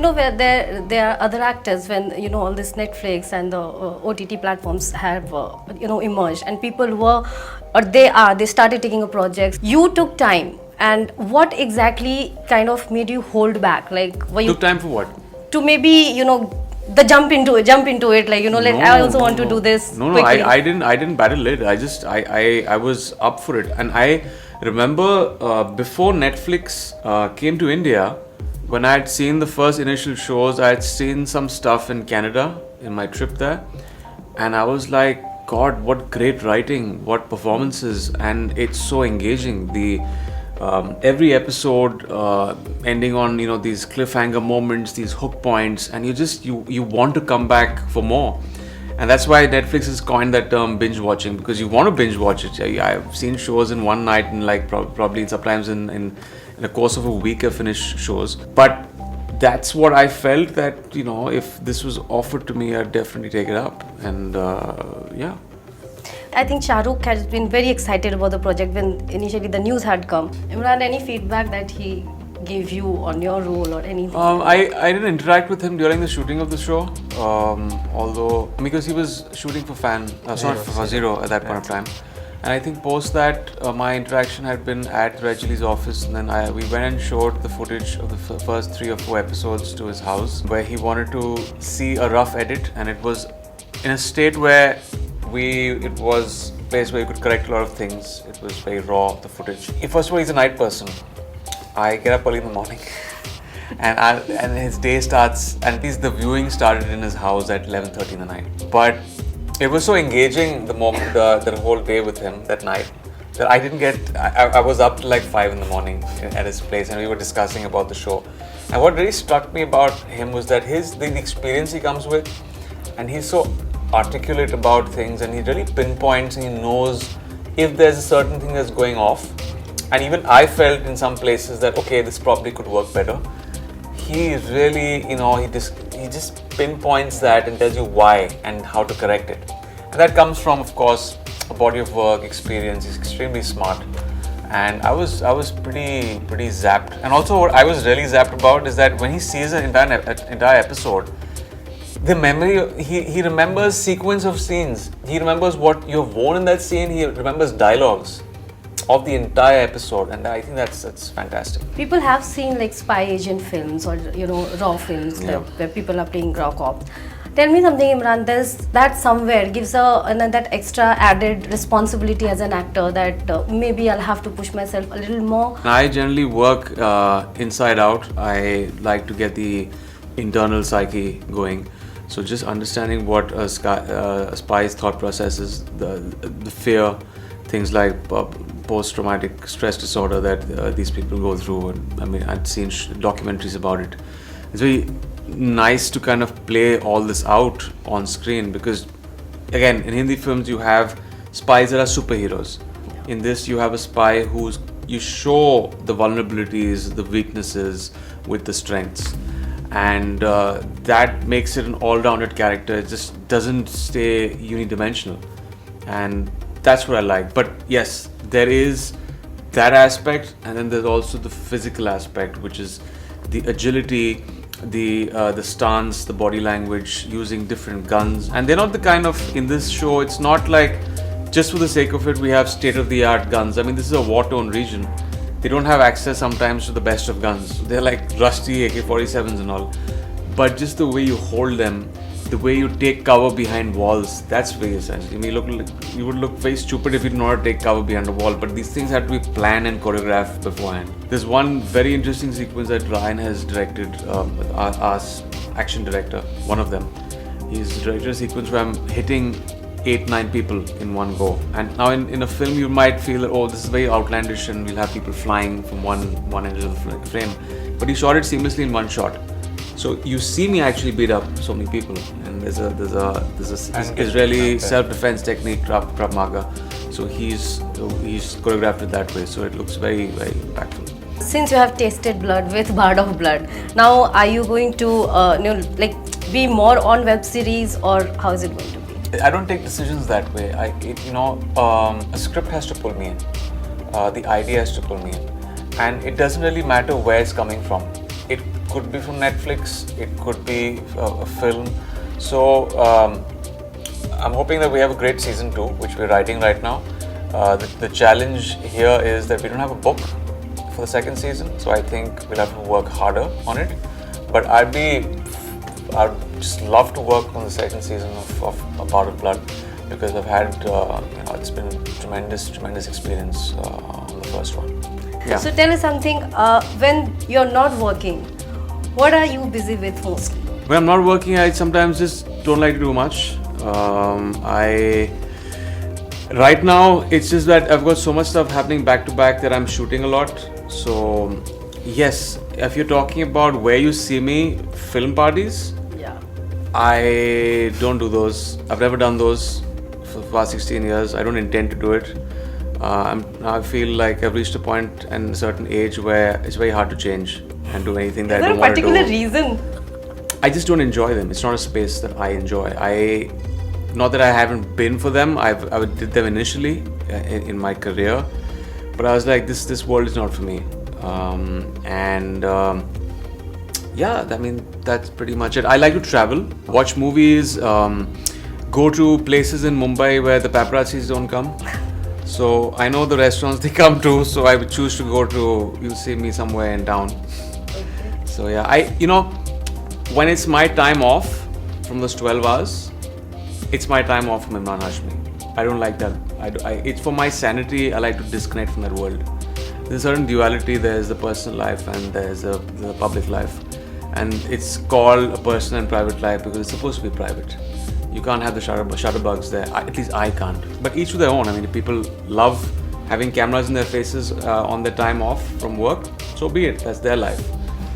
where there are other actors, when all this Netflix and the OTT platforms have emerged, and people were, or they started taking a project. You took time, and what exactly kind of made you hold back? Like, were you Took time for what? to maybe the jump into it, like I also want to do this. No, quickly. I didn't battle it. I was up for it, and I remember before Netflix came to India, when I had seen the first initial shows, I had seen some stuff in Canada in my trip there, and I was like, God, what great writing, what performances, and it's so engaging. The every episode ending on these cliffhanger moments, these hook points, and you want to come back for more. And that's why Netflix has coined that term binge watching, because you want to binge watch it. I've seen shows in one night, and like probably sometimes in the course of a week I finish shows. But that's what I felt, that if this was offered to me, I'd definitely take it up. And yeah. I think Shah Rukh has been very excited about the project when initially the news had come. Emraan, any feedback that he gave you on your role or anything? I didn't interact with him during the shooting of the show, although because he was shooting for Zero at that point of time. And I think post that, my interaction had been at Red Chilli's office, and then we went and showed the footage of the first 3 or 4 episodes to his house, where he wanted to see a rough edit, and it was in a state where it was a place where you could correct a lot of things. It was very raw, the footage. First of all, he's a night person. I get up early in the morning, and his day starts, and at least the viewing started in his house at 11:30 in the night. But it was so engaging, the moment, the whole day with him that night, that I didn't get. I was up till like 5 in the morning at his place, and we were discussing about the show. And what really struck me about him was that the experience he comes with, and he's so articulate about things, and he really pinpoints, and he knows if there's a certain thing that's going off. And even I felt in some places that okay, this probably could work better. He really, he just pinpoints that and tells you why and how to correct it. And that comes from, of course, a body of work, experience. He's extremely smart. And I was pretty zapped. And also what I was really zapped about is that when he sees an entire episode, the memory, he remembers sequence of scenes. He remembers what you've worn in that scene. He remembers dialogues of the entire episode, and I think that's fantastic. People have seen like spy agent films or raw films, where people are playing raw cops. Tell me something, Emraan. There's that somewhere gives that extra added responsibility as an actor, that maybe I'll have to push myself a little more. I generally work inside out. I like to get the internal psyche going. So just understanding what a spy's thought process is, the fear, things like post-traumatic stress disorder that these people go through. And I mean, I'd seen documentaries about it. It's very nice to kind of play all this out on screen, because again, in Hindi films you have spies that are superheroes. In this you have a spy you show the vulnerabilities, the weaknesses with the strengths, and that makes it an all-rounded character. It just doesn't stay unidimensional, and that's what I like. But yes, there is that aspect, and then there's also the physical aspect, which is the agility, the stance, the body language, using different guns. And they're not the kind of, in this show, it's not like just for the sake of it we have state-of-the-art guns. I mean, this is a war-torn region. They don't have access sometimes to the best of guns. They're like rusty AK-47s and all. But just the way you hold them, the way you take cover behind walls, that's very essential. I mean, you would look very stupid if you did not take cover behind a wall, but these things have to be planned and choreographed beforehand. There's one very interesting sequence that Ryan has directed, our action director, one of them. He's directed a sequence where I'm hitting 8-9 people in one go. And now in a film you might feel that, oh, this is very outlandish and we'll have people flying from one end of the frame. But he shot it seamlessly in one shot. So you see me actually beat up so many people, and there's a Israeli self-defense technique, Krav Maga. So he's choreographed it that way. So it looks very, very impactful. Since you have tasted blood with Bard of Blood, now are you going to be more on web series, or how is it going to be? I don't take decisions that way. A script has to pull me in. The idea has to pull me in, and it doesn't really matter where it's coming from. It could be from Netflix, it could be a film. So I'm hoping that we have a great season 2, which we're writing right now. The challenge here is that we don't have a book for the second season, so I think we'll have to work harder on it. But I'd just love to work on the second season of A Part of Blood, because I've had, it's been a tremendous experience on the first one. Yeah. So tell us something, when you're not working, what are you busy with mostly? When I'm not working, I sometimes just don't like to do much. Right now, it's just that I've got so much stuff happening back to back that I'm shooting a lot. So, yes, if you're talking about where you see me, film parties, Yeah. I don't do those. I've never done those for the past 16 years. I don't intend to do it. I feel like I've reached a point and a certain age where it's very hard to change and do anything that I don't want to do. Is there a particular reason? I just don't enjoy them. It's not a space that I enjoy. Not that I haven't been for them. I did them initially in my career, but I was like, this world is not for me. Yeah, I mean, that's pretty much it. I like to travel, watch movies, go to places in Mumbai where the paparazzis don't come. So I know the restaurants they come to, so I would choose to go to, you'll see me somewhere in town. So yeah, when it's my time off from those 12 hours, it's my time off from Emraan Hashmi. I don't like that. It's for my sanity. I like to disconnect from that world. There's a certain duality. There's the personal life and there's the public life. And it's called a personal and private life because it's supposed to be private. You can't have the shutterbugs there. At least I can't. But each to their own. I mean, people love having cameras in their faces on their time off from work. So be it. That's their life.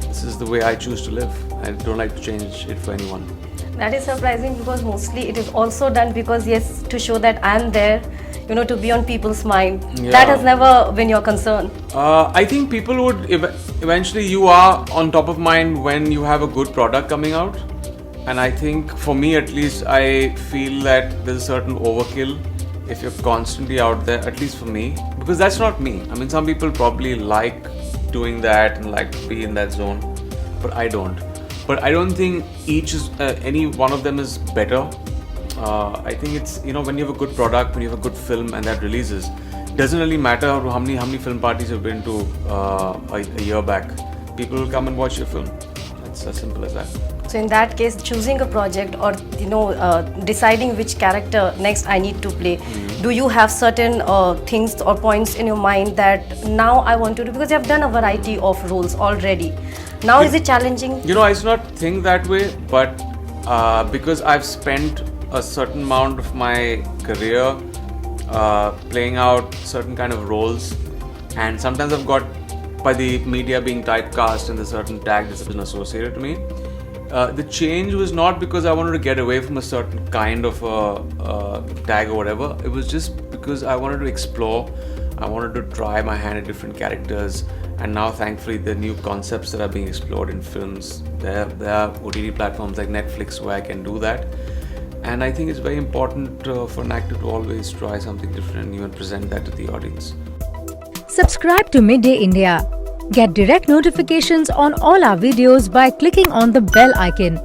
This is the way I choose to live. I don't like to change it for anyone. That is surprising because mostly it is also done because, yes, to show that I'm there, to be on people's mind. Yeah. That has never been your concern. I think people would eventually, you are on top of mind when you have a good product coming out. And I think for me at least, I feel that there's a certain overkill if you're constantly out there, at least for me, because that's not me. I mean, some people probably like doing that and like to be in that zone, but I don't. But I don't think any one of them is better. I think it's, when you have a good product, when you have a good film and that releases, it doesn't really matter how many film parties you've been to a year back. People will come and watch your film. It's as simple as that. So in that case, choosing a project or deciding which character next I need to play, do you have certain things or points in your mind that now I want to do, because you have done a variety of roles already. Now is it challenging? I used to not think that way, but because I've spent a certain amount of my career playing out certain kind of roles, and sometimes I've got by the media being typecast and the certain tag that's been associated to me. The change was not because I wanted to get away from a certain kind of tag or whatever. It was just because I wanted to explore. I wanted to try my hand at different characters. And now, thankfully, the new concepts that are being explored in films, there are OTT platforms like Netflix where I can do that. And I think it's very important for an actor to always try something different and new and present that to the audience. Subscribe to Midday India. Get direct notifications on all our videos by clicking on the bell icon.